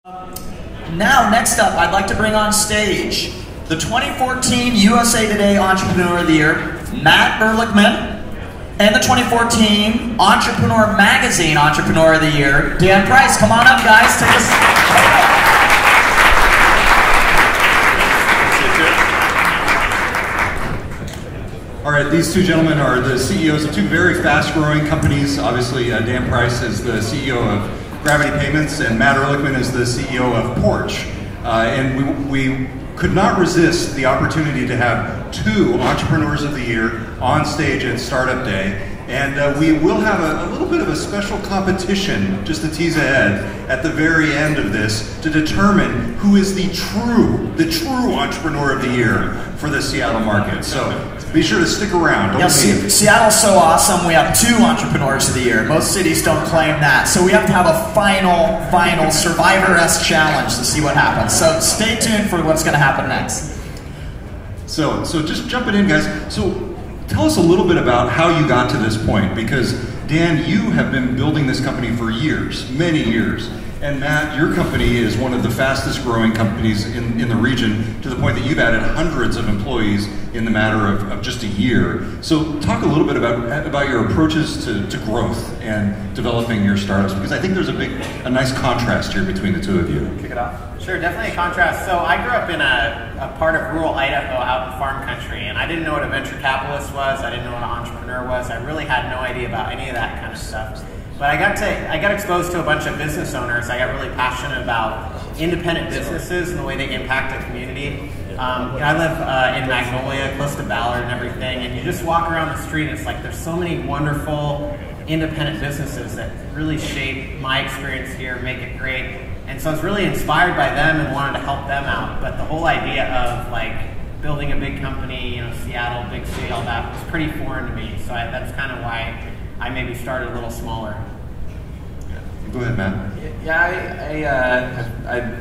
Now, next up, I'd like to bring on stage the 2014 USA Today Entrepreneur of the Year, Matt Ehrlichman, and the 2014 Entrepreneur Magazine Entrepreneur of the Year, Dan Price. Come on up, guys. Take us. All right, these two gentlemen are the CEOs of two very fast-growing companies. Obviously, Dan Price is the CEO of Gravity Payments, and Matt Ehrlichman is the CEO of Porch. And we could not resist the opportunity to have two Entrepreneurs of the Year on stage at Startup Day. And we will have a little bit of a special competition, just to tease ahead, at the very end of this to determine who is the true Entrepreneur of the Year for the Seattle market. So be sure to stick around. Don't leave. Seattle's so awesome, we have two Entrepreneurs of the Year. Most cities don't claim that. So we have to have a final Survivor-esque challenge to see what happens. So stay tuned for what's going to happen next. So just jumping in, guys. So tell us a little bit about how you got to this point, because Dan, you have been building this company for years, many years. And Matt, your company is one of the fastest growing companies in the region, to the point that you've added hundreds of employees in the matter of just a year. So talk a little bit about your approaches to growth and developing your startups, because I think there's a nice contrast here between the two of you. Kick it off. Sure, definitely a contrast. So I grew up in a part of rural Idaho out in farm country, and I didn't know what a venture capitalist was, I didn't know what an entrepreneur was, I really had no idea about any of that kind of stuff. But I got exposed to a bunch of business owners. I got really passionate about independent businesses and the way they impact a community. I live in Magnolia, close to Ballard and everything, and you just walk around the street and it's like there's so many wonderful independent businesses that really shape my experience here, make it great. And so I was really inspired by them and wanted to help them out. But the whole idea of like building a big company, Seattle, big city, all that was pretty foreign to me. So that's kind of why I maybe started a little smaller. Go ahead, Matt. Yeah, I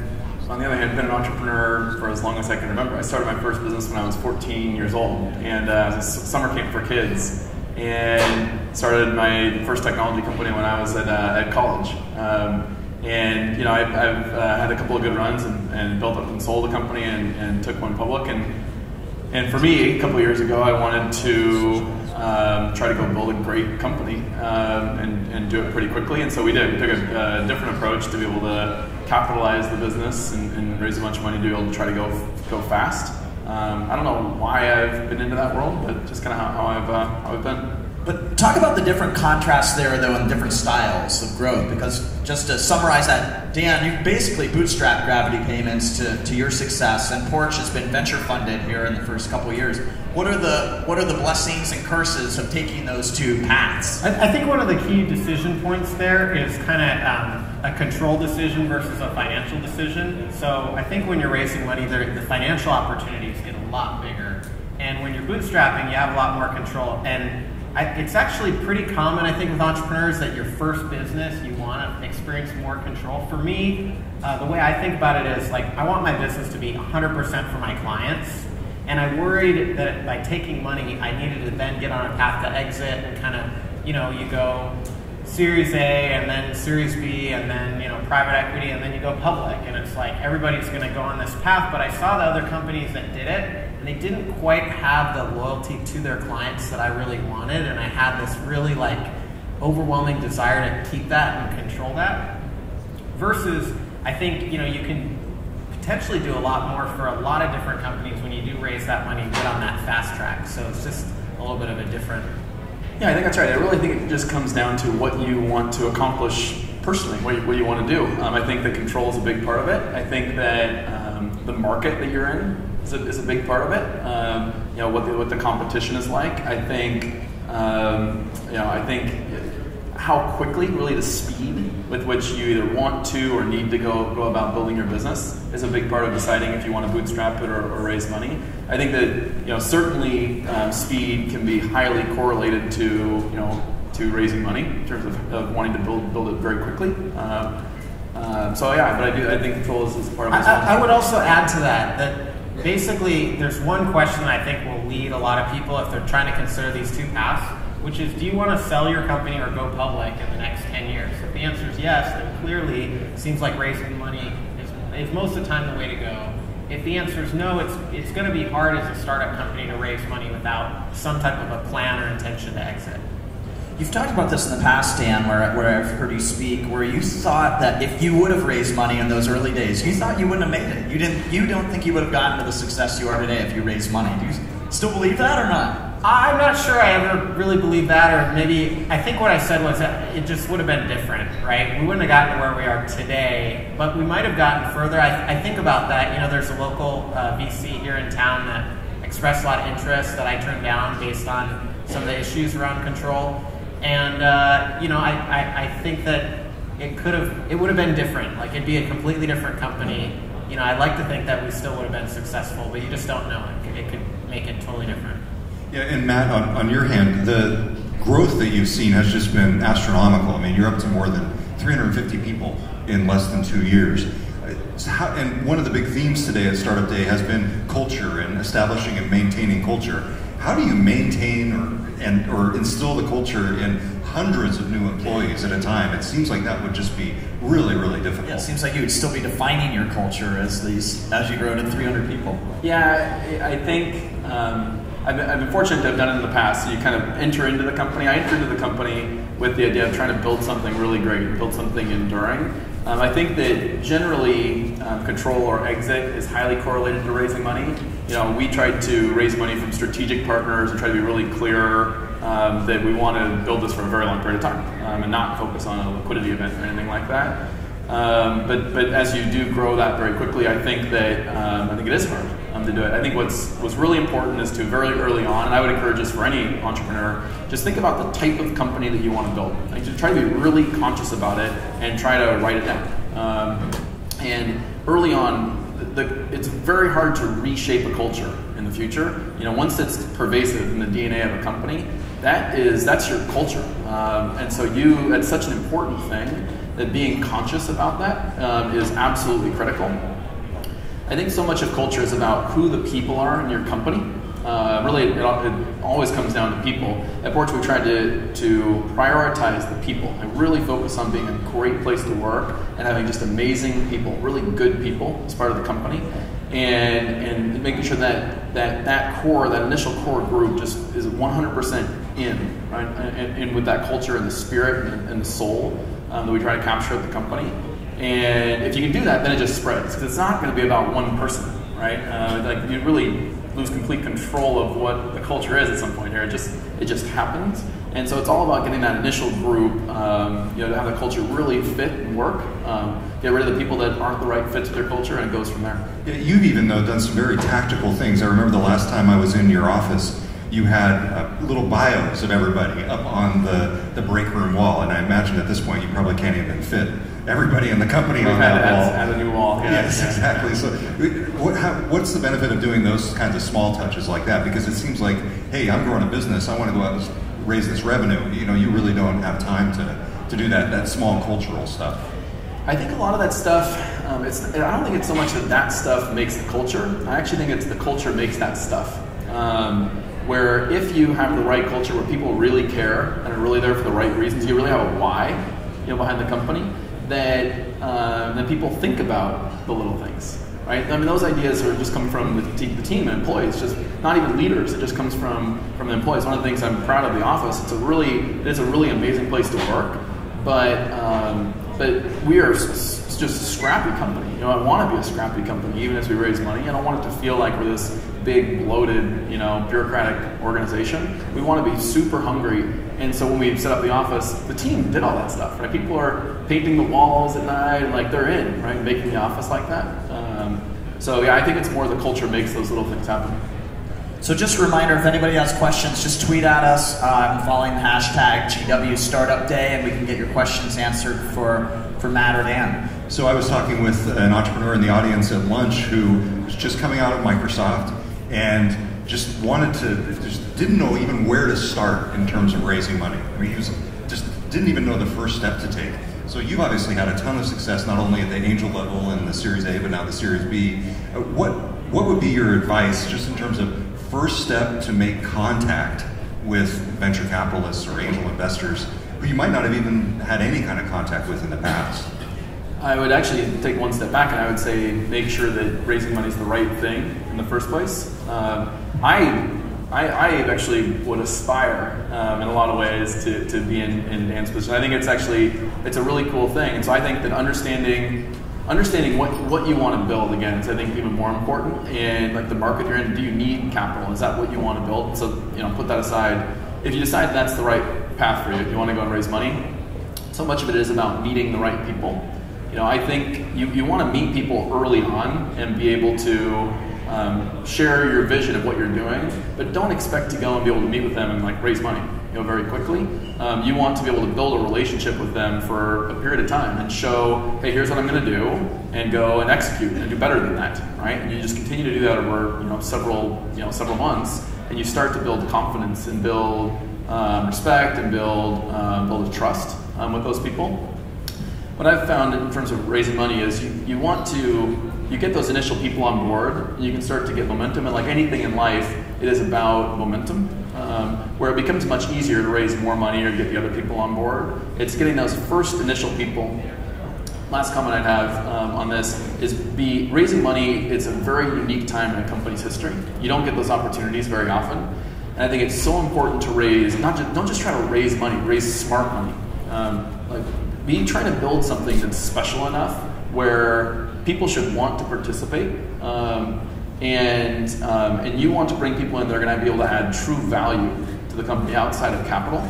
on the other hand, been an entrepreneur for as long as I can remember. I started my first business when I was 14 years old, and it was a summer camp for kids, and started my first technology company when I was at college. And I've had a couple of good runs and built up and sold a company and took one public. And for me, a couple of years ago, I wanted to try to go build a great company and do it pretty quickly. And so we did. We took a different approach to be able to capitalize the business and raise a bunch of money to be able to try to go fast. I don't know why I've been into that world, but just kind of how I've been. But talk about the different contrasts there, though, and different styles of growth. Because just to summarize that, Dan, you basically bootstrapped Gravity Payments to your success, and Porch has been venture funded here in the first couple of years. What are the blessings and curses of taking those two paths? I think one of the key decision points there is kind of a control decision versus a financial decision. So I think when you're raising money, the financial opportunities get a lot bigger, and when you're bootstrapping, you have a lot more control. And it's actually pretty common, I think, with entrepreneurs that your first business, you want to experience more control. For me, the way I think about it is like I want my business to be 100% for my clients, and I worried that by taking money, I needed to then get on a path to exit and kind of, you go Series A and then Series B and then, private equity, and then you go public. And it's like everybody's going to go on this path, but I saw the other companies that did it, and they didn't quite have the loyalty to their clients that I really wanted, and I had this really overwhelming desire to keep that and control that. Versus, I think, you can potentially do a lot more for a lot of different companies when you do raise that money and get on that fast track. So it's just a little bit of a different... Yeah, I think that's right. I really think it just comes down to what you want to accomplish personally, what you want to do. I think the control is a big part of it. I think that the market that you're in is a big part of it. What the competition is like. I think how quickly, really the speed with which you either want to or need to go about building your business is a big part of deciding if you want to bootstrap it or raise money. I think that certainly speed can be highly correlated to raising money in terms of wanting to build it very quickly. So yeah, but I think control is part of it. I would also add to that basically there's one question that I think will lead a lot of people if they're trying to consider these two paths, which is, do you want to sell your company or go public in the next 10 years? If the answer is yes, then clearly it seems like raising money Is most of the time the way to go? If the answer is no, it's going to be hard as a startup company to raise money without some type of a plan or intention to exit. You've talked about this in the past, Dan, where I've heard you speak, where you thought that if you would have raised money in those early days, you thought you wouldn't have made it. You don't think you would have gotten to the success you are today if you raised money. Do you still believe that or not? I'm not sure I ever really believed that, or maybe I think what I said was that it just would have been different, right? We wouldn't have gotten to where we are today, but we might have gotten further. I think about that. You know, there's a local VC here in town that expressed a lot of interest that I turned down based on some of the issues around control. And you know, I think that it would have been different. Like, it'd be a completely different company. You know, I'd like to think that we still would have been successful, but you just don't know. It could make it totally different. Yeah, and Matt, on your hand, the growth that you've seen has just been astronomical. I mean, you're up to more than 350 people in less than 2 years. And one of the big themes today at Startup Day has been culture and establishing and maintaining culture. How do you maintain or instill the culture in hundreds of new employees at a time? It seems like that would just be really, really difficult. Yeah, it seems like you would still be defining your culture as you grow to 300 people. Yeah, I think I've been fortunate to have done it in the past. So you kind of enter into the company. I entered into the company with the idea of trying to build something really great, build something enduring. I think that generally control or exit is highly correlated to raising money. You know, we tried to raise money from strategic partners and try to be really clear that we want to build this for a very long period of time and not focus on a liquidity event or anything like that. But as you do grow that very quickly, I think that I think it is hard to do it. I think what's really important is to very early on, and I would encourage this for any entrepreneur, just think about the type of company that you want to build. Like, just try to be really conscious about it and try to write it down. And early on, it's very hard to reshape a culture in the future. You know, once it's pervasive in the DNA of a company, that's your culture. And so it's such an important thing that being conscious about that is absolutely critical. I think so much of culture is about who the people are in your company. Really, it always comes down to people. At Porch, we tried to prioritize the people and really focus on being a great place to work and having just amazing people, really good people as part of the company, and making sure that core, that initial core group, just is 100% in, right? And with that culture and the spirit and the soul that we try to capture at the company. And if you can do that, then it just spreads, because it's not going to be about one person, right? Like, you really lose complete control of what the culture is at some point here. It just happens, and so it's all about getting that initial group, you know, to have the culture really fit and work. Get rid of the people that aren't the right fit to their culture, and it goes from there. Yeah, you've even though done some very tactical things. I remember the last time I was in your office, you had little bios of everybody up on the break room wall, and I imagine at this point you probably can't even fit everybody in the company on that wall. Add a new wall. Yeah, yes, exactly. So, what's the benefit of doing those kinds of small touches like that? Because it seems like, hey, I'm growing a business. I want to go out and raise this revenue. You know, you really don't have time to do that small cultural stuff. I think a lot of that stuff. I don't think it's so much that stuff makes the culture. I actually think it's the culture makes that stuff. Where if you have the right culture, where people really care and are really there for the right reasons, you really have a why, you know, behind the company. That people think about the little things, right? I mean, those ideas are just come from the team and employees, just not even leaders. It just comes from the employees. One of the things I'm proud of the office. It is a really amazing place to work, but we are just a scrappy company. You know, I want to be a scrappy company, even as we raise money. I don't want it to feel like we're this big, bloated, you know, bureaucratic organization. We want to be super hungry. And so when we set up the office, the team did all that stuff, right? People are painting the walls at night, and like, they're in, right? Making the office like that. So yeah, I think it's more the culture makes those little things happen. So just a reminder, if anybody has questions, just tweet at us. I'm following the hashtag GW Startup Day, and we can get your questions answered for Matt or Dan. So I was talking with an entrepreneur in the audience at lunch who was just coming out of Microsoft and just didn't know even where to start in terms of raising money. I mean, he just didn't even know the first step to take. So you've obviously had a ton of success, not only at the angel level and the Series A, but now the Series B. What would be your advice, just in terms of first step to make contact with venture capitalists or angel investors who you might not have even had any kind of contact with in the past? I would actually take one step back and I would say make sure that raising money is the right thing in the first place. I actually would aspire in a lot of ways to be in Dan's position. I think it's a really cool thing. And so I think that understanding what you want to build, again, is I think even more important. And like the market you're in, do you need capital? Is that what you want to build? So, put that aside. If you decide that's the right path for you, if you want to go and raise money, so much of it is about meeting the right people. I think you want to meet people early on and be able to share your vision of what you're doing, but don't expect to go and be able to meet with them and like raise money, very quickly. You want to be able to build a relationship with them for a period of time and show, hey, here's what I'm going to do, and go and execute and do better than that, right? And you just continue to do that over several months, and you start to build confidence and build respect and build a trust with those people. What I've found in terms of raising money is you get those initial people on board, and you can start to get momentum. And like anything in life, it is about momentum, where it becomes much easier to raise more money or get the other people on board. It's getting those first initial people. Last comment I'd have on this is raising money. It's a very unique time in a company's history. You don't get those opportunities very often. And I think it's so important to raise, don't just try to raise money, raise smart money. Be trying to build something that's special enough where people should want to participate, and you want to bring people in that are going to be able to add true value to the company outside of capital.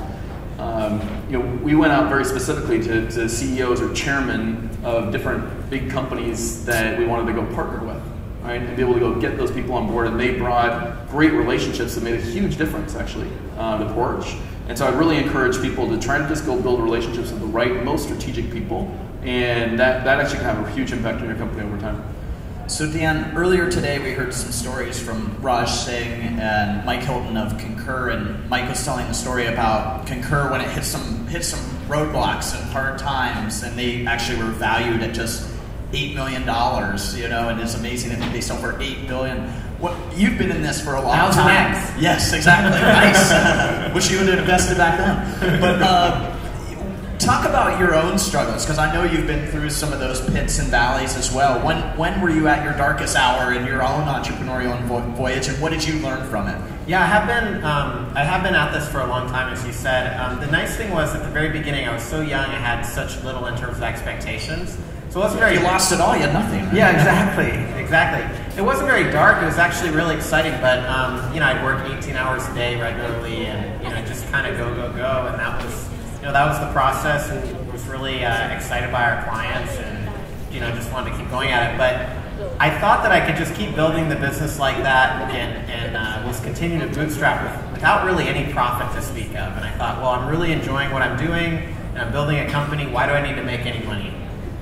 We went out very specifically to CEOs or chairmen of different big companies that we wanted to go partner with, right, and be able to go get those people on board, and they brought great relationships that made a huge difference actually to Porch. And so I really encourage people to try to just go build relationships with the right, most strategic people, and that actually can have a huge impact on your company over time. So Dan, earlier today we heard some stories from Raj Singh and Mike Hilton of Concur, and Mike was telling the story about Concur when it hit some roadblocks and hard times, and they actually were valued at just $8 million, and it's amazing that they sold for $8 billion. You've been in this for a long time. Yes, exactly. Nice. Wish you would have invested back then. But talk about your own struggles, because I know you've been through some of those pits and valleys as well. When were you at your darkest hour in your own entrepreneurial voyage, and what did you learn from it? Yeah, I have been at this for a long time, as you said. The nice thing was at the very beginning, I was so young, I had such little in terms of expectations. So it wasn't very. You lost it all. You had nothing. Right? Yeah, exactly. It wasn't very dark. It was actually really exciting. But I'd work 18 hours a day regularly, and just kind of go, and that was the process. And was really excited by our clients, and just wanted to keep going at it. But I thought that I could just keep building the business like that, and was continuing to bootstrap without really any profit to speak of. And I thought, well, I'm really enjoying what I'm doing, and I'm building a company. Why do I need to make any money?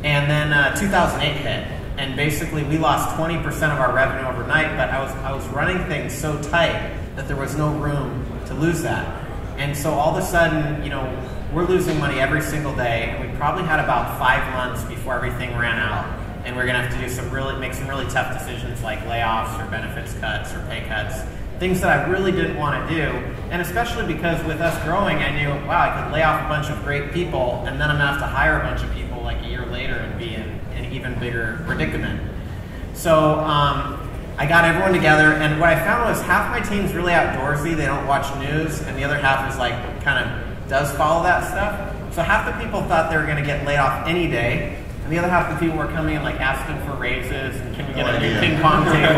And then 2008 hit, and basically we lost 20% of our revenue overnight, but I was running things so tight that there was no room to lose that. And so all of a sudden, we're losing money every single day, and we probably had about 5 months before everything ran out, and we're gonna have to make some really tough decisions like layoffs or benefits cuts or pay cuts, things that I really didn't want to do. And especially because with us growing, I knew, wow, I could lay off a bunch of great people, and then I'm gonna have to hire a bunch of people like a year later and be in an even bigger predicament. So I got everyone together, and what I found was half my team's really outdoorsy, they don't watch news, and the other half is like kind of does follow that stuff. So half the people thought they were gonna get laid off any day, and the other half of the people were coming in like asking for raises, and can we get a new ping pong table?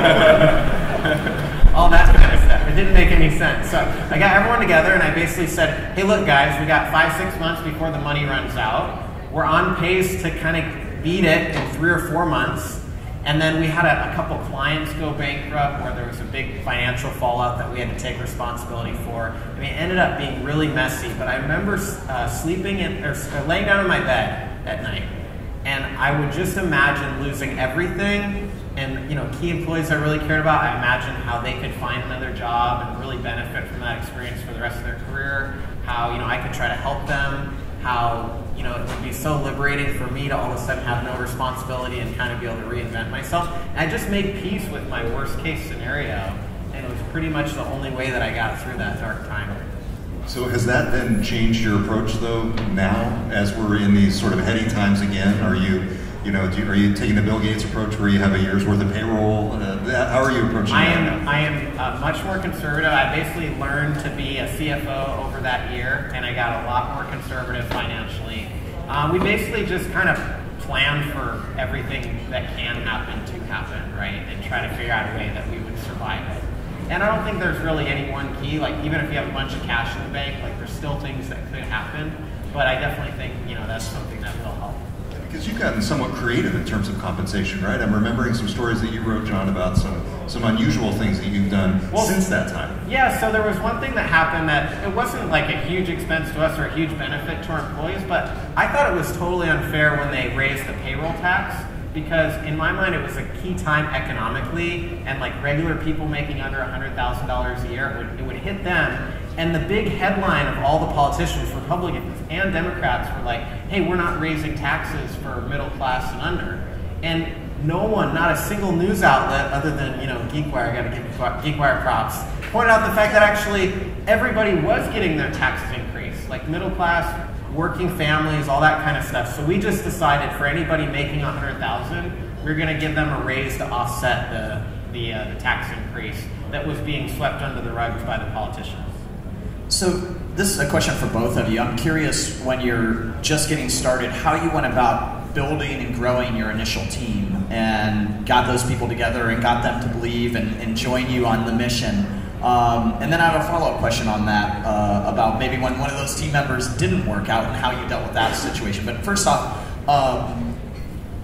All that kind of stuff. It didn't make any sense. So I got everyone together, and I basically said, hey, look, guys, we got 5-6 months before the money runs out. We're on pace to kind of beat it in 3 or 4 months. And then we had a couple clients go bankrupt where there was a big financial fallout that we had to take responsibility for. I mean, it ended up being really messy, but I remember laying down in my bed at night, and I would just imagine losing everything. And key employees I really cared about, I imagined how they could find another job and really benefit from that experience for the rest of their career. How I could try to help them. How it would be so liberating for me to all of a sudden have no responsibility and kind of be able to reinvent myself. And I just made peace with my worst case scenario, and it was pretty much the only way that I got through that dark time. So has that then changed your approach though now, as we're in these sort of heady times again? Are you Are you taking the Bill Gates approach where you have a year's worth of payroll? How are you approaching that? I am much more conservative. I basically learned to be a CFO over that year, and I got a lot more conservative financially. We basically just kind of plan for everything that can happen to happen, right? And try to figure out a way that we would survive it. And I don't think there's really any one key. Like, even if you have a bunch of cash in the bank, like, there's still things that could happen. But I definitely think, that's something that will help. Because you've gotten somewhat creative in terms of compensation, right? I'm remembering some stories that you wrote, John, about some unusual things that you've done since that time. Yeah, so there was one thing that happened that it wasn't like a huge expense to us or a huge benefit to our employees, but I thought it was totally unfair when they raised the payroll tax, because in my mind it was a key time economically, and like regular people making under $100,000 a year, it would hit them. And the big headline of all the politicians, Republicans and Democrats, were like, hey, we're not raising taxes for middle class and under. And no one, not a single news outlet other than, GeekWire, got to give GeekWire props, pointed out the fact that actually everybody was getting their taxes increased, like middle class, working families, all that kind of stuff. So we just decided for anybody making $100,000, we're going to give them a raise to offset the tax increase that was being swept under the rugs by the politicians. So this is a question for both of you. I'm curious, when you're just getting started, how you went about building and growing your initial team and got those people together and got them to believe and join you on the mission. And then I have a follow-up question on that about maybe when one of those team members didn't work out and how you dealt with that situation. But first off,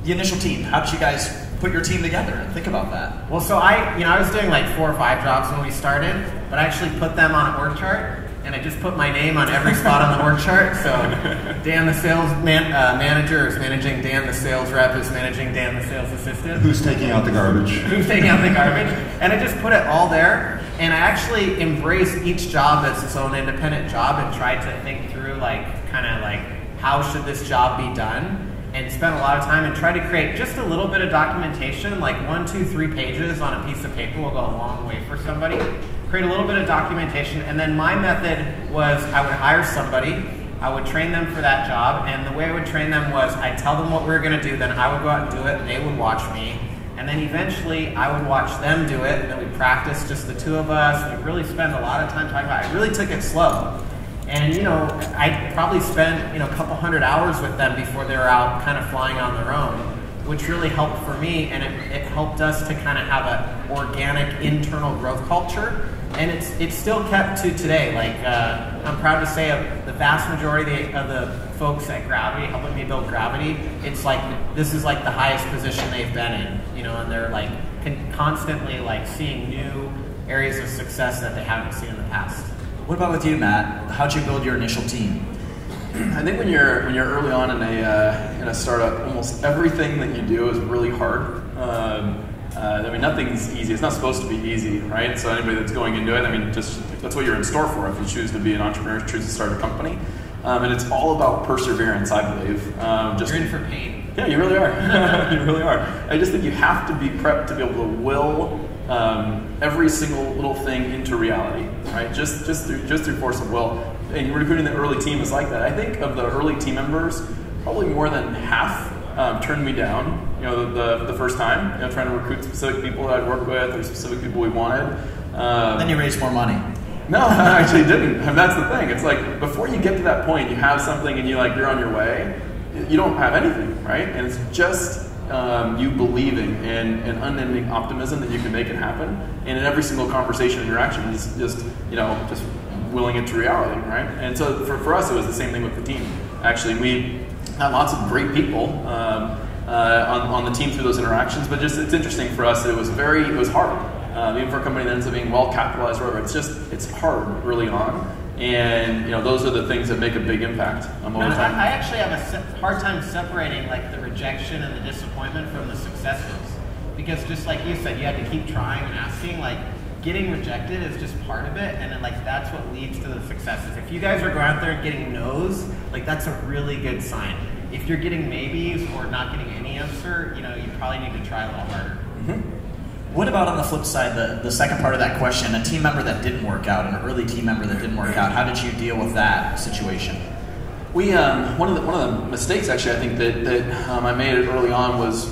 the initial team, how did you guys put your team together and think about that? Well, so I was doing like 4 or 5 jobs when we started, but I actually put them on an org chart. And I just put my name on every spot on the org chart. So Dan the sales manager is managing Dan the sales rep is managing Dan the sales assistant. Who's taking out the garbage? Who's taking out the garbage. And I just put it all there. And I actually embraced each job as its own independent job and tried to think through how should this job be done. And spent a lot of time and tried to create just a little bit of documentation, like 1, 2, 3 pages on a piece of paper will go a long way for somebody. Create a little bit of documentation, and then my method was I would hire somebody, I would train them for that job, and the way I would train them was I'd tell them what we were going to do, then I would go out and do it, and they would watch me, and then eventually I would watch them do it, and then we'd practice, just the 2 of us, and we'd really spend a lot of time talking about it. I really took it slow. And, I probably spent, a couple hundred hours with them before they were out kind of flying on their own, which really helped for me, and it helped us to kind of have an organic internal growth culture. And it's still kept to today. Like, I'm proud to say the vast majority of the folks at Gravity, helping me build Gravity, it's like, this is like the highest position they've been in, and they're like constantly like seeing new areas of success that they haven't seen in the past. What about with you, Matt? How'd you build your initial team? I think when you're early on in a startup, almost everything that you do is really hard. Nothing's easy. It's not supposed to be easy, right? So anybody that's going into it, just that's what you're in store for if you choose to be an entrepreneur, choose to start a company. And it's all about perseverance, I believe. You're in for pain. Yeah, you really are. You really are. I just think you have to be prepped to be able to will every single little thing into reality, right? Just through force of will. And recruiting the early team is like that. I think of the early team members, probably more than half turned me down. The first time, trying to recruit specific people that I'd work with or specific people we wanted. Then you raised more money. No, I actually didn't. And that's the thing. It's like before you get to that point, you have something and you're on your way. You don't have anything, right? And it's just you believing and unending optimism that you can make it happen. And in every single conversation and interaction, is just willing it to reality, right? And so for us, it was the same thing with the team. Actually, we had lots of great people on the team through those interactions, but it's interesting for us. It was hard. Even for a company that ends up being well capitalized, or whatever, it's hard early on. And those are the things that make a big impact over time. I actually have a hard time separating like the rejection and the disappointment from the successes, because just like you said, you had to keep trying and asking. Like getting rejected is just part of it, and then like that's what leads to the successes. If you guys are going out there and getting no's, like that's a really good sign. If you're getting maybes or not getting any answer, you probably need to try a little harder. Mm-hmm. What about on the flip side, the second part of that question, a team member that didn't work out, an early team member that didn't work out, how did you deal with that situation? We one of the mistakes actually I think that I made early on was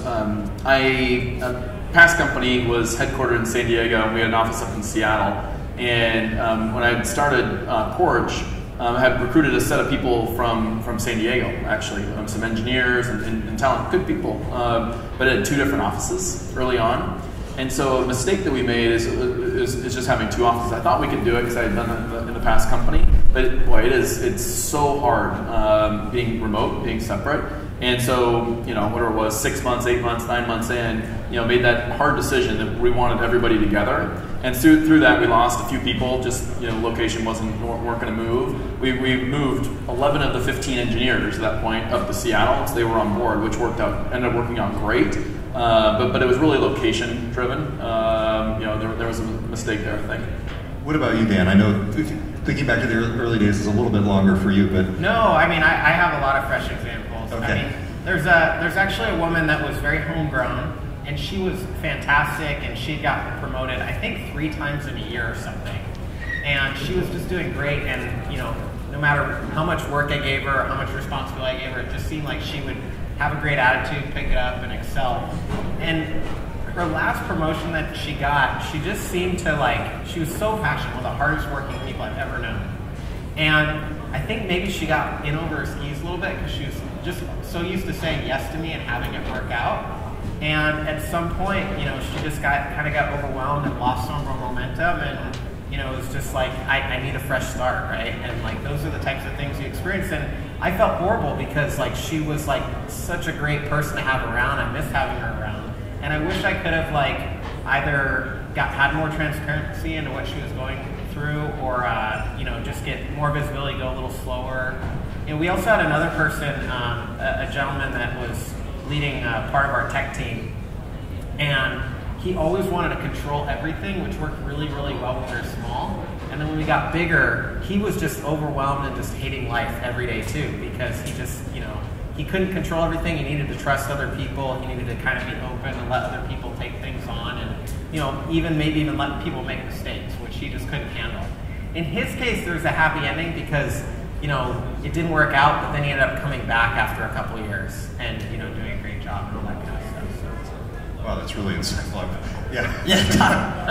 past company was headquartered in San Diego and we had an office up in Seattle. And when I started Porch, I had recruited a set of people from San Diego actually, some engineers and talent, good people, but it had 2 different offices early on. And so a mistake that we made is just having 2 offices. I thought we could do it because I had done it in the past company, but boy, it's so hard being remote, being separate. And so, whatever it was, 6 months, 8 months, 9 months in, made that hard decision that we wanted everybody together. And through that, we lost a few people. Just location weren't going to move. We moved 11 of the 15 engineers at that point up to Seattle, so they were on board, which ended up working out great. But it was really location driven. There was a mistake there, I think. What about you, Dan? I know thinking back to the early days is a little bit longer for you, but no, I mean I have a lot of fresh examples. Okay. I mean, there's actually a woman that was very homegrown, and she was fantastic, and she got promoted I think 3 times in a year or something, and she was just doing great. And no matter how much work I gave her, how much responsibility I gave her, it just seemed like she would have a great attitude, pick it up, and excel. And her last promotion that she got, she just seemed to she was so passionate, one of the hardest working people I've ever known. And I think maybe she got in over her skis a little bit because she was just so used to saying yes to me and having it work out. And at some point, she just kind of got overwhelmed and lost some of her momentum, and it was just like, I need a fresh start, right? And those are the types of things you experience. And I felt horrible because she was such a great person to have around. I miss having her around. And I wish I could have either had more transparency into what she was going through, or just get more visibility, go a little slower. We also had another person, a gentleman that was leading part of our tech team, and he always wanted to control everything, which worked really, really well when we were small. And then when we got bigger, he was just overwhelmed and just hating life every day too, because he just, he couldn't control everything. He needed to trust other people. He needed to kind of be open and let other people take things on, and maybe even let people make mistakes, which he just couldn't handle. In his case, there's a happy ending because it didn't work out, but then he ended up coming back after a couple of years and doing a great job and all that kind of stuff. So. Wow, that's really insightful. Yeah.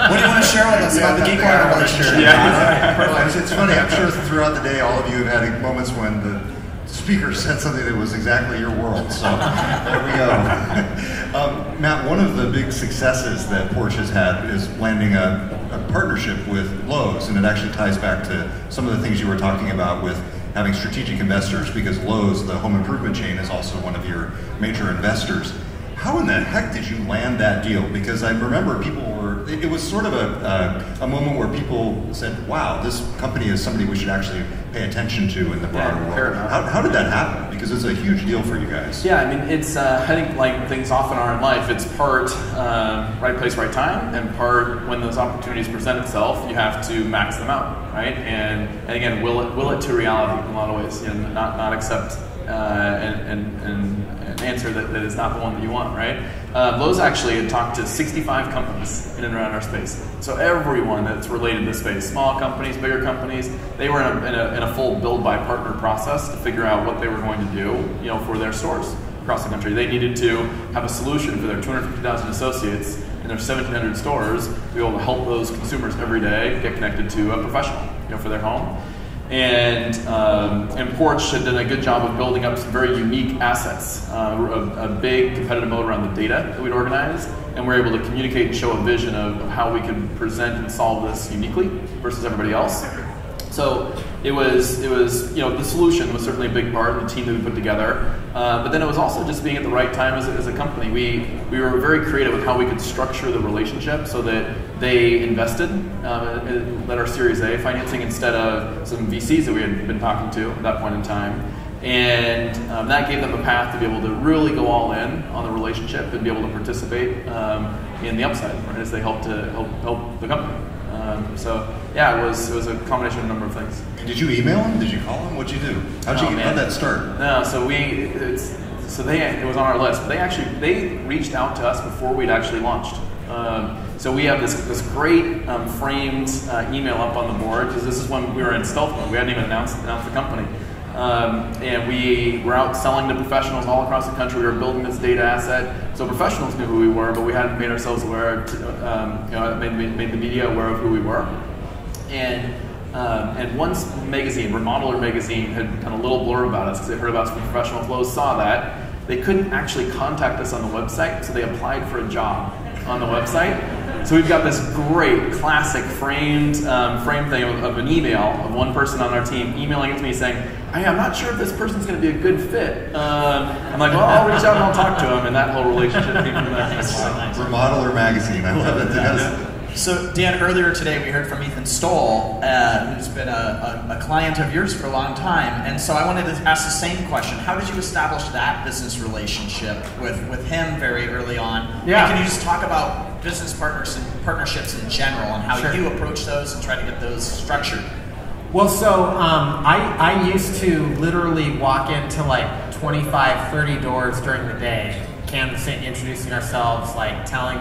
What do you want to share with us about the GeekWire relationship? It's funny. I'm sure throughout the day, all of you have had moments when the speaker said something that was exactly your world. So there we go. Matt, one of the big successes that Porch has had is landing a partnership with Lowe's, and it actually ties back to some of the things you were talking about with having strategic investors, because Lowe's, the home improvement chain, is also one of your major investors. How in the heck did you land that deal? Because I remember it was sort of a moment where people said, wow, this company is somebody we should actually pay attention to in the broader world. How did that happen? Because it's a huge deal for you guys. Yeah, I mean, it's, I think like things often are in life, it's part right place, right time, and part when those opportunities present itself, you have to max them out, right? And again, will it to reality in a lot of ways, not accept an answer that is not the one that you want, right? Lowe's actually had talked to 65 companies in and around our space. So everyone that's related to the space, small companies, bigger companies, they were in a full build by partner process to figure out what they were going to do, for their stores across the country. They needed to have a solution for their 250,000 associates in their 1,700 stores to be able to help those consumers every day get connected to a professional, for their home. And Porch had done a good job of building up some very unique assets, a big competitive moat around the data that we'd organized, and we're able to communicate and show a vision of how we could present and solve this uniquely versus everybody else. So it was the solution was certainly a big part of the team that we put together, but then it was also just being at the right time as a company. We were very creative with how we could structure the relationship so that they invested, led our Series A financing instead of some VCs that we had been talking to at that point in time. And that gave them a path to be able to really go all in on the relationship and be able to participate in the upside, right, as they help the company. So yeah, it was a combination of a number of things. And did you email him? Did you call him? What'd you do? How'd that start? No, so it was on our list. But they reached out to us before we'd actually launched. So we have this great framed email up on the board, because this is when we were in stealth mode. We hadn't even announced the company. And we were out selling to professionals all across the country. We were building this data asset, so professionals knew who we were, but we hadn't made ourselves aware, made the media aware of who we were. And once magazine, Remodeler magazine, had done a little blurb about us because they heard about us from professional flows, saw that, they couldn't actually contact us on the website, so they applied for a job on the website. So we've got this great classic framed thing of an email of one person on our team emailing it to me saying, hey, I'm not sure if this person's going to be a good fit. I'm like, well, I'll reach out and I'll talk to him, and that whole relationship came from that. Remodeler magazine, I love it. So, Dan, earlier today we heard from Ethan Stoll, who's been a client of yours for a long time. And so I wanted to ask the same question. How did you establish that business relationship with him very early on? Yeah. And can you just talk about business partnerships in general and how you approach those and try to get those structured? Well, so I used to literally walk into like 25, 30 doors during the day, canvassing, introducing ourselves, like telling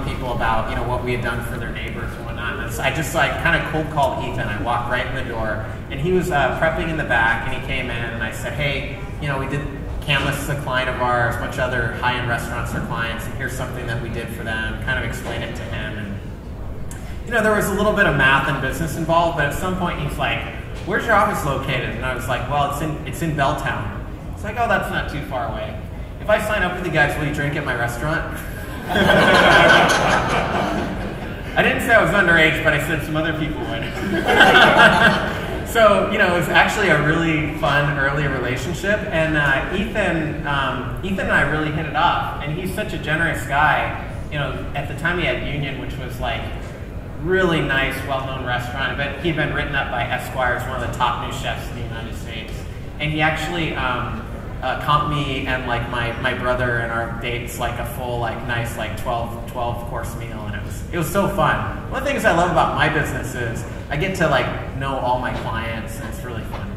people about, you know, what we had done for their neighbors and whatnot. And so I just like kind of cold called Ethan. I walked right in the door, and he was prepping in the back, and he came in, and I said, hey, you know, we did canvass a client of ours, a bunch of other high-end restaurants are clients, and here's something that we did for them. Kind of explain it to him, and you know, there was a little bit of math and business involved, but at some point he's like, where's your office located? And I was like, well, it's in Belltown. It's like, oh, that's not too far away. If I sign up with you guys, will you drink at my restaurant? I didn't say I was underage, but I said some other people would. So, you know, it was actually a really fun early relationship, and Ethan and I really hit it off, and he's such a generous guy. You know, at the time he had Union, which was like really nice, well-known restaurant, but he'd been written up by Esquire as one of the top new chefs in the United States, and he actually comped me and like my brother and our dates like a full like nice like 12 course meal, and it was so fun. One of the things I love about my business is I get to like know all my clients, and it's really fun.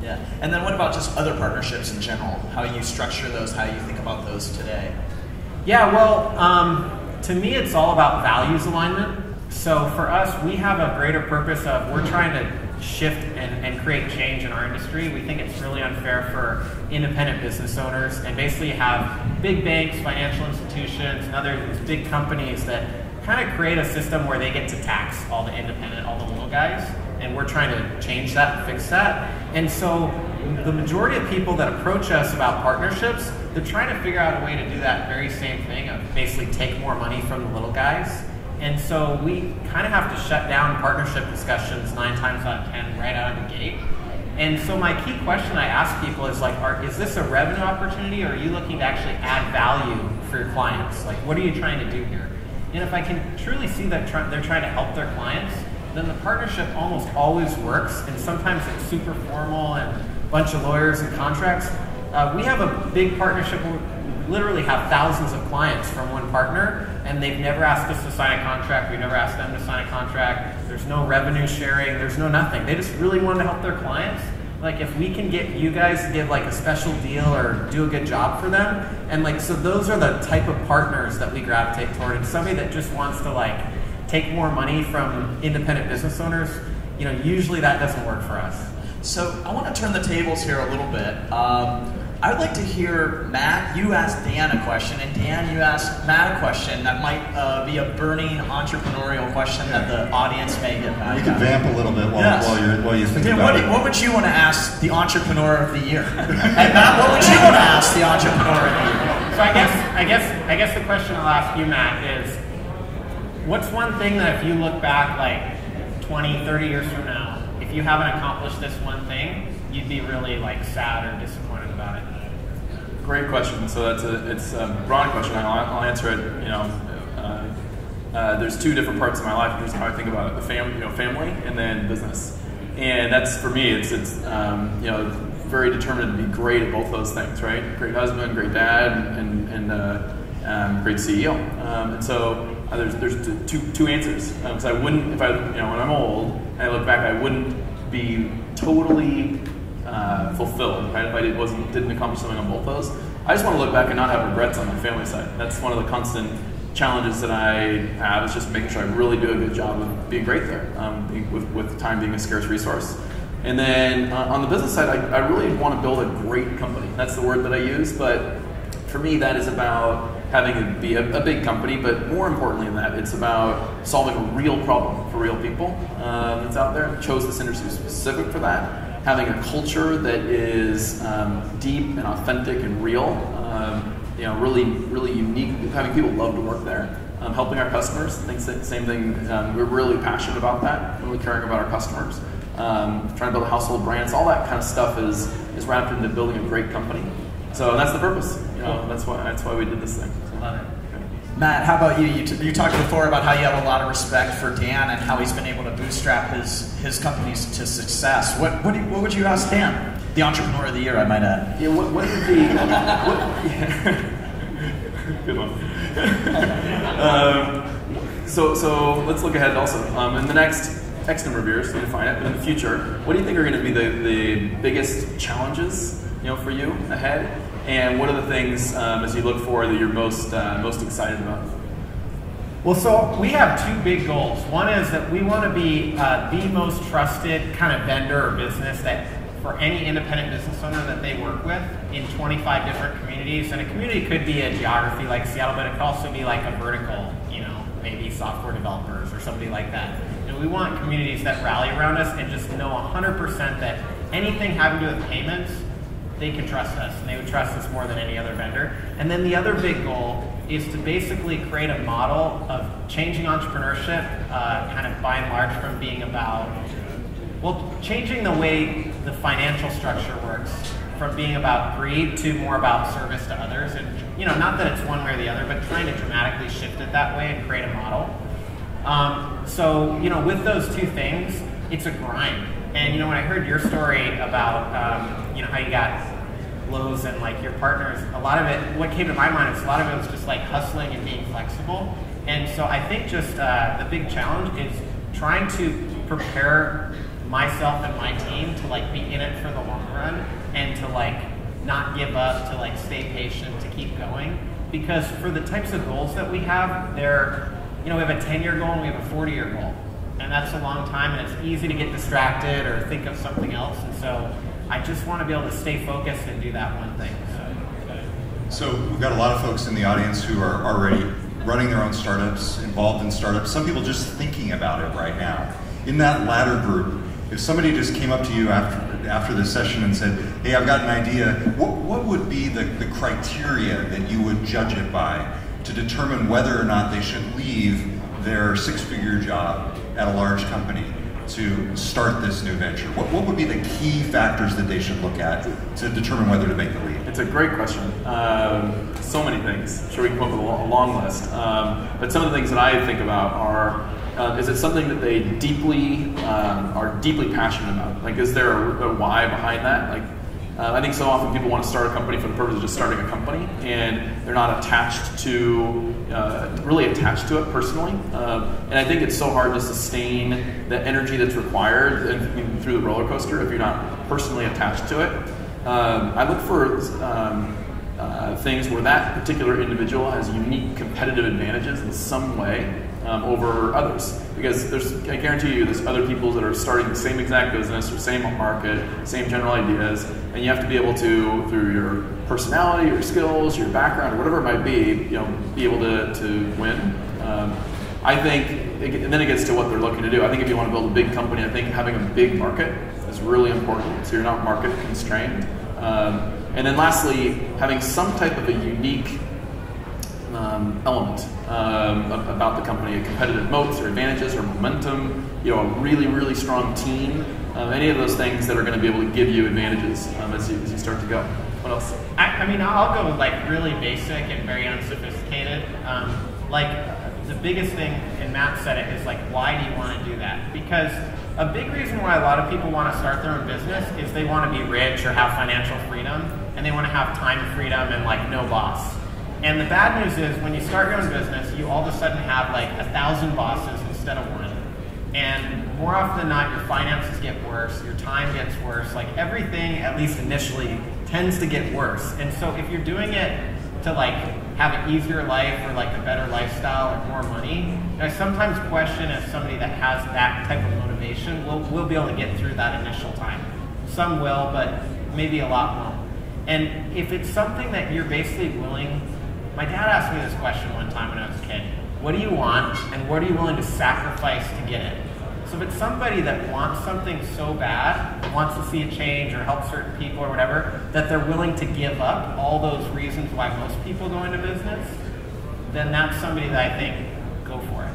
Yeah. And then what about just other partnerships in general? How you structure those, how you think about those today? Yeah, well, to me it's all about values alignment. So for us, we have a greater purpose of we're trying to shift and create change in our industry. We think it's really unfair for independent business owners, and basically have big banks, financial institutions, and other these big companies that kind of create a system where they get to tax all the independent, all the little guys, and we're trying to change that and fix that. And so the majority of people that approach us about partnerships, they're trying to figure out a way to do that very same thing of basically take more money from the little guys. And so we kind of have to shut down partnership discussions 9 times out of 10 right out of the gate. And so my key question I ask people is like, is this a revenue opportunity, or are you looking to actually add value for your clients? Like, what are you trying to do here? And if I can truly see that they're trying to help their clients, then the partnership almost always works. And sometimes it's super formal and a bunch of lawyers and contracts. We have a big partnership where we literally have thousands of clients from one partner, and they've never asked us to sign a contract. We never asked them to sign a contract. There's no revenue sharing. There's no nothing. They just really want to help their clients. Like, if we can get you guys to give like a special deal or do a good job for them, and like, so those are the type of partners that we gravitate toward. And somebody that just wants to like take more money from independent business owners, you know, usually that doesn't work for us. So I want to turn the tables here a little bit. I would like to hear, Matt, you asked Dan a question, and Dan, you asked Matt a question that might be a burning entrepreneurial question that the audience may get value. You can vamp a little bit while you think Dan, about it. What would you want to ask the Entrepreneur of the Year? And Matt, what would you want to ask the Entrepreneur of the Year? So I guess the question I'll ask you, Matt, is what's one thing that if you look back like 20, 30 years from now, if you haven't accomplished this one thing, you'd be really like sad or disappointed about it? Great question. So it's a broad question. I'll answer it. You know, there's 2 different parts of my life. Here's how I think about it: the family, and then business. And that's, for me, it's you know, very determined to be great at both those things. Right? Great husband, great dad, and great CEO. And so there's two answers. Because I wouldn't, if I, you know, when I'm old and I look back, I wouldn't be totally fulfilled, right? If I didn't accomplish something on both those. I just want to look back and not have regrets on my family side. That's one of the constant challenges that I have, is just making sure I really do a good job of being great there, with time being a scarce resource. And then on the business side, I really want to build a great company. That's the word that I use, but for me, that is about having it be a big company, but more importantly than that, it's about solving a real problem for real people that's out there. I chose this industry specific for that. Having a culture that is deep and authentic and real, really, really unique. Having people love to work there. Helping our customers, I think same thing. We're really passionate about that, really caring about our customers. Trying to build household brands, all that kind of stuff is wrapped into building a great company. So that's the purpose. That's why we did this thing. Love it. Matt, how about you? You talked before about how you have a lot of respect for Dan and how he's been able to bootstrap his companies to success. What would you ask Dan? The Entrepreneur of the Year, I might add. Yeah, what would be... Good one. So let's look ahead also. In the next X number of years, we define it, but in the future, what do you think are going to be the biggest challenges for you ahead? And what are the things as you look forward that you're most excited about? Well, so we have two big goals. One is that we want to be the most trusted kind of vendor or business that for any independent business owner that they work with in 25 different communities. And a community could be a geography like Seattle, but it could also be like a vertical, maybe software developers or somebody like that. We want communities that rally around us and just know 100% that anything having to do with payments, they can trust us, and they would trust us more than any other vendor. And then the other big goal is to basically create a model of changing entrepreneurship, kind of by and large from being about, changing the way the financial structure works, from being about greed to more about service to others. And not that it's one way or the other, but trying to dramatically shift it that way and create a model. So with those two things, it's a grind. And when I heard your story about how you got Lowe's and like your partners, a lot of it, what came to my mind is a lot of it was just like hustling and being flexible. And so I think just the big challenge is trying to prepare myself and my team to like be in it for the long run and to like not give up, to like stay patient, to keep going. Because for the types of goals that we have, we have a 10-year goal and we have a 40-year goal. And that's a long time, and it's easy to get distracted or think of something else. And so I just want to be able to stay focused and do that one thing. So we've got a lot of folks in the audience who are already running their own startups, involved in startups, some people just thinking about it right now. In that latter group, if somebody just came up to you after this session and said, hey, I've got an idea, what would be the criteria that you would judge it by to determine whether or not they should leave their six-figure job at a large company to start this new venture? What would be the key factors that they should look at to determine whether to make the leap? It's a great question. So many things. I'm sure we can come up with a long list. But some of the things that I think about are, is it something that they are deeply passionate about? Like, is there a why behind that? Like, I think so often people want to start a company for the purpose of just starting a company, and they're not really attached to it personally. And I think it's so hard to sustain the energy that's required through the roller coaster if you're not personally attached to it. I look for things where that particular individual has unique competitive advantages in some way over others. Because I guarantee you there's other people that are starting the same exact business or same market, same general ideas, and you have to be able to, through your personality, your skills, your background, or whatever it might be able to win. I think, and then it gets to what they're looking to do. I think if you want to build a big company, I think having a big market is really important, so you're not market constrained. And then lastly, having some type of a unique element about the company, a competitive moats or advantages or momentum, a really, really strong team, any of those things that are going to be able to give you advantages as you start to go. What else? I'll go with like really basic and very unsophisticated. The biggest thing, and Matt said it, is like, why do you want to do that? Because a big reason why a lot of people want to start their own business is they want to be rich or have financial freedom, and they want to have time freedom and like no boss. And the bad news is when you start your own business, you all of a sudden have like 1,000 bosses instead of one. And more often than not, your finances get worse, your time gets worse, like everything, at least initially, tends to get worse. And so if you're doing it to like have an easier life or like a better lifestyle or more money. And I sometimes question if somebody that has that type of motivation will be able to get through that initial time. Some will, but maybe a lot won't. And if it's something that you're basically willing, my dad asked me this question one time when I was a kid. What do you want, and what are you willing to sacrifice to get it? So if it's somebody that wants something so bad, wants to see a change or help certain people or whatever, that they're willing to give up all those reasons why most people go into business, then that's somebody that I think go for it.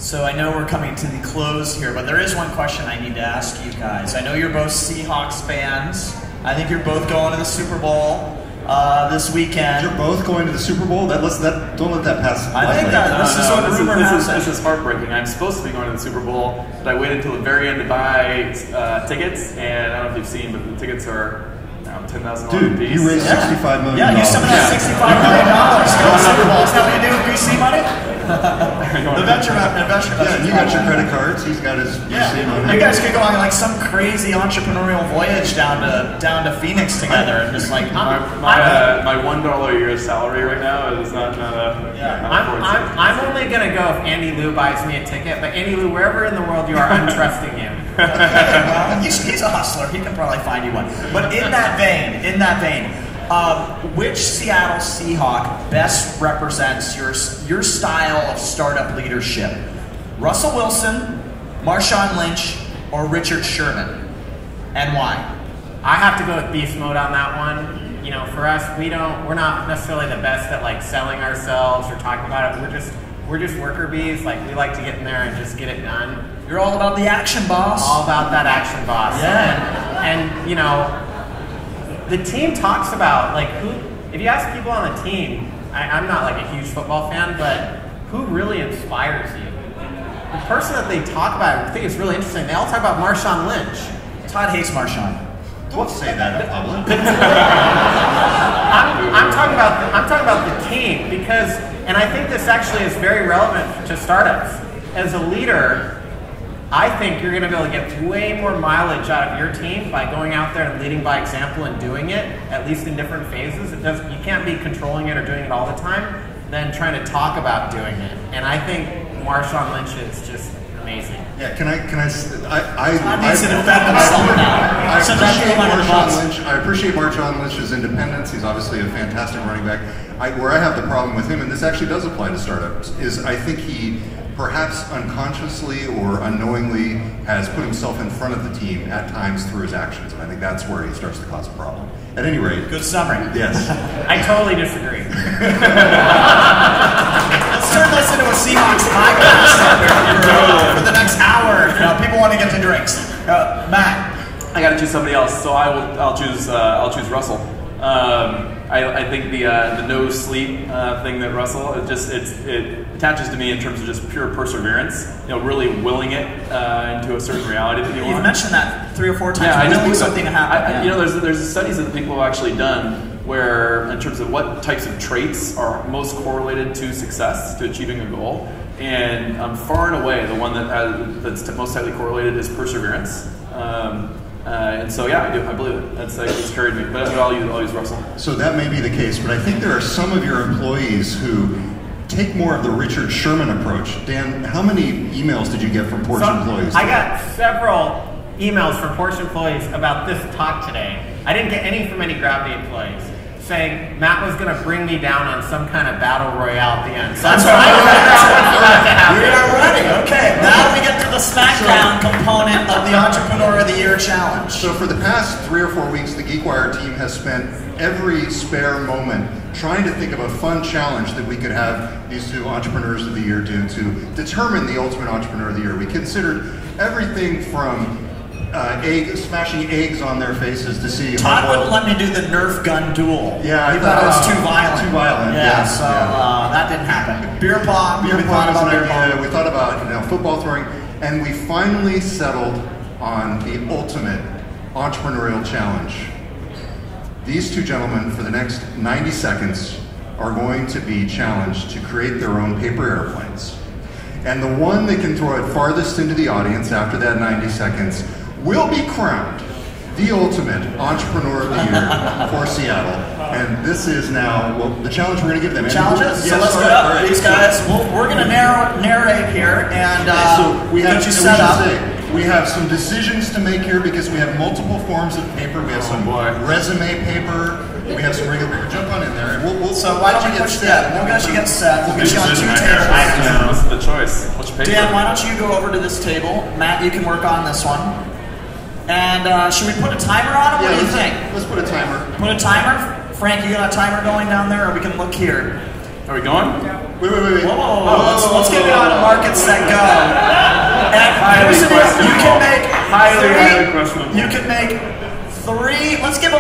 So I know we're coming to the close here, but there is one question I need to ask you guys. I know you're both Seahawks fans. I think you're both going to the Super Bowl this weekend. You're both going to the Super Bowl? Don't let that pass. I think that this is what rumor has it. This is heartbreaking. I'm supposed to be going to the Super Bowl, but I waited until the very end to buy tickets, and I don't know if you've seen, but the tickets are $10,000 a piece. Dude, you raised $65 million. Yeah, use some of that $65 million. Go to the Super Bowl. Is that what you do with VC money? The venture. Yeah, you got your credit cards. He's got his VC money. You guys could go on like some crazy entrepreneurial voyage down to Phoenix together and just like my $1 a year salary right now is not. I'm only gonna go if Andy Liu buys me a ticket. But Andy Liu, wherever in the world you are, I'm trusting you. He's a hustler. He can probably find you one. But in that vein, which Seattle Seahawk best represents your style of startup leadership? Russell Wilson, Marshawn Lynch, or Richard Sherman? And why? I have to go with beast mode on that one. You know, for us, we're not necessarily the best at like selling ourselves or talking about it. We're just worker bees. Like, we like to get in there and just get it done. You're all about the action, boss. All about that action, boss. Yeah. And you know, the team talks about, like, if you ask people on the team, I'm not like a huge football fan, but who really inspires you? The person that they talk about, I think it's really interesting, they all talk about Marshawn Lynch. Todd hates Marshawn. Don't say that in public. I'm talking about the team, because, and I think this actually is very relevant to startups. As a leader, I think you're going to be able to get way more mileage out of your team by going out there and leading by example and doing it, at least in different phases. You can't be controlling it or doing it all the time, than trying to talk about doing it. And I think Marshawn Lynch is just amazing. Yeah, can I need to defend himself now. I appreciate Marshawn Lynch's independence. He's obviously a fantastic running back. Where I have the problem with him, and this actually does apply to startups, is I think he perhaps unconsciously or unknowingly has put himself in front of the team at times through his actions, and I think that's where he starts to cause a problem. At any rate, good summary. Yes. I totally disagree. Let's turn this into a Seahawks podcast for the next hour. People want to get to drinks. Matt, I got to choose somebody else, so I'll choose Russell. I think the no sleep thing that Russell, it attaches to me in terms of just pure perseverance. You know, really willing it into a certain reality that you want. You've mentioned that 3 or 4 times. Yeah, I just think something to happen. You know, there's studies that people have actually done where, in terms of what types of traits are most correlated to success, to achieving a goal, and far and away the one that's most tightly correlated is perseverance. And so, yeah, I believe it. It's carried me. But I'll use Russell. So that may be the case, but I think there are some of your employees who take more of the Richard Sherman approach. Dan, how many emails did you get from Porch employees? I got several emails from Porch employees about this talk today. I didn't get any from any Gravity employees, saying Matt was going to bring me down on some kind of battle royale at the end. So that's what I about to happen. We are ready. Okay, now we get to the Smackdown component of the Entrepreneur of the Year Challenge. So for the past 3 or 4 weeks, the GeekWire team has spent every spare moment trying to think of a fun challenge that we could have these 2 Entrepreneurs of the Year do to determine the ultimate Entrepreneur of the Year. We considered everything from smashing eggs on their faces to see. Todd wouldn't let me do the Nerf gun duel. Yeah, he thought it was too violent. Too violent. Yeah, so that didn't happen. Beer pong. We thought about football throwing, and we finally settled on the ultimate entrepreneurial challenge. These 2 gentlemen, for the next 90 seconds, are going to be challenged to create their own paper airplanes. And the one that can throw it farthest into the audience after that 90 seconds will be crowned the ultimate Entrepreneur of the Year for Seattle. And this is now the challenge we're going to give them. Challenges? Yes, So let's all get right, up. all right. These guys, we're going to narrate here and So we have get you set up. We have some decisions to make here because we have multiple forms of paper. We have some resume paper. We have some regular paper. Jump on in there. And we'll So why don't you get set? We'll get you set. We'll get you on 2 tables. What's the choice? Which paper? Dan, why don't you go over to this table? Matt, you can work on this one. And should we put a timer on it? What do you think? Let's put a timer. Put a timer? Frank, you got a timer going down there, or we can look here? Are we going? Wait. Whoa. Let's get it on a market, set, go. And here's the deal. You can make highly questionable. You can make 3. Let's give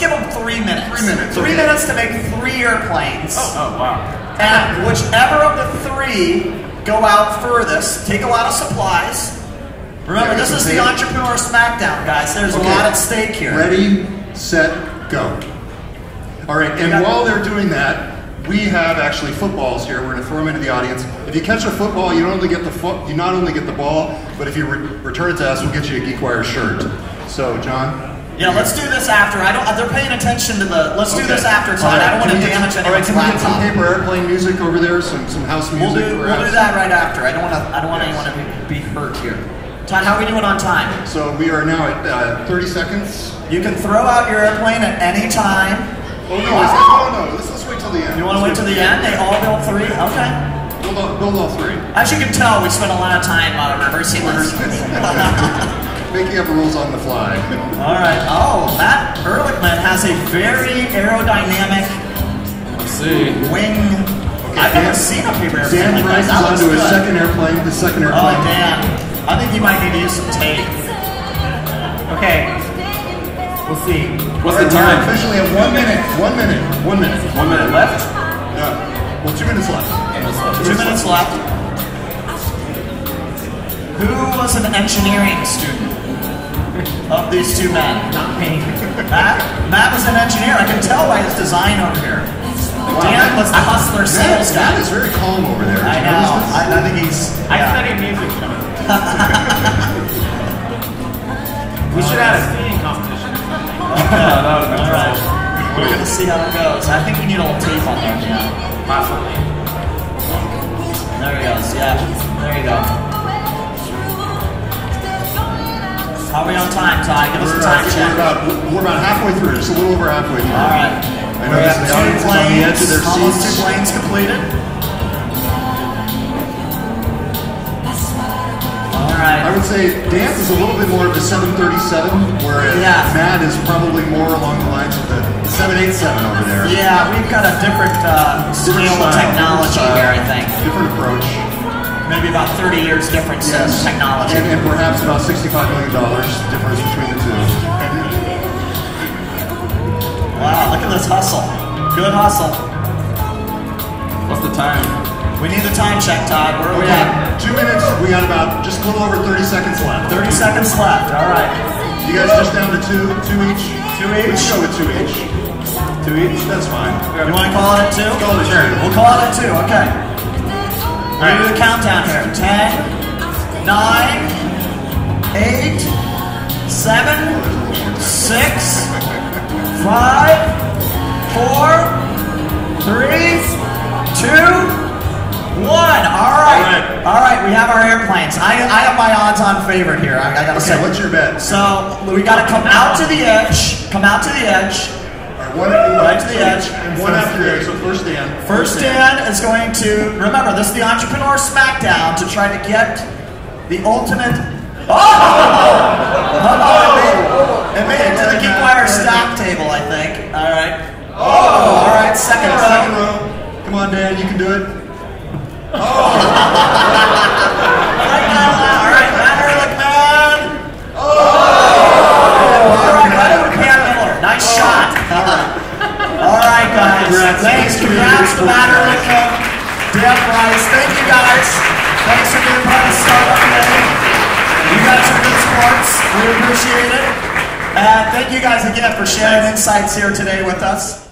them 3 minutes. 3 minutes. 3 minutes to make 3 airplanes. Oh, wow. And whichever of the 3 go out furthest, take a lot of supplies. Remember, this is the Entrepreneur Smackdown, guys. There's a lot at stake here. Ready, set, go. All right, and while they're doing that, we have actually footballs here. We're going to throw them into the audience. If you catch a football, you not only get the ball, but if you return it to us, we'll get you a GeekWire shirt. So, John. Yeah, let's do this after. They're paying attention to the. Let's do this after, Todd. I don't want to damage anyone's laptop. Can we get some paper airplane music over there? Some house music. We'll do that right after. I don't want anyone to be hurt here. Todd, how are we doing on time? So we are now at 30 seconds. You can throw out your airplane at any time. Oh no! Let's wait till the end. You want to wait till the end? They all build 3. Okay. Build all 3. As you can tell, we spent a lot of time rehearsing this. Making up rules on the fly. All right. Oh, Matt Ehrlichman has a very aerodynamic wing. I've never seen a paper airplane Dan like that. Price is onto his second airplane. The second airplane. Oh, Dan. I think you might need to use some tape. Okay. We'll see. What's the time? We officially have 1 minute. 1 minute. 1 minute. 1 minute left? Yeah. Well, 2 minutes left. 2 minutes left. Who was an engineering student of these 2 men? Not me. Matt was an engineer. I can tell by his design over here. Dan was the hustler sales guy. Matt is very calm over there. I know. I think he's. I studied music, John. We should have a singing competition. All right. We're going to see how it goes. I think we need a little tape on there, Dan. Possibly. There he goes. Yeah. There you go. How are we on time, Ty? Give us a time check. We're about halfway through. Just a little over halfway through. All right. I know the audience is on the edge of their seats. Almost 2 planes completed. All right. I would say Dan is a little bit more of the 737, whereas Matt is probably more along the lines of the 787 over there. Yeah, we've got a different scale of technology here, I think. Different approach. Maybe about 30 years difference in technology. And perhaps about $65 million difference between the two. Wow, look at this hustle. Good hustle. What's the time? We need the time check, Todd. Where are we at? 2 minutes. We got about just a little over 30 seconds left. 30 seconds left. All right. You guys just down to 2 each? 2 each? Let's go with 2 each. 2 each? That's fine. You want to call it at 2? Call it at 2. We'll call it at 2. Okay. All right. Do the countdown here. 10, 9, 8, 7, 6, 5, 4, 3, 2, 1. All right. We have our airplanes. I have my odds-on favorite here. I gotta say. What's your bet? So we gotta come out to the edge. Come out to the edge. Right to the edge. And one after the edge. So first Dan. First Dan is going to remember this is the Entrepreneur Smackdown to try to get the ultimate. It made it to the GeekWire stack table, I think. All right. All right. Second row. Come on, Dan. You can do it. All right, Matt Ehrlichman. All right, Pam Miller. Nice shot. All right, guys. Congrats to Matt Ehrlichman, Dan Price. Thank you, guys. Thanks for being part of the startup today. You guys are good sports. We appreciate it. And thank you guys again for sharing insights here today with us.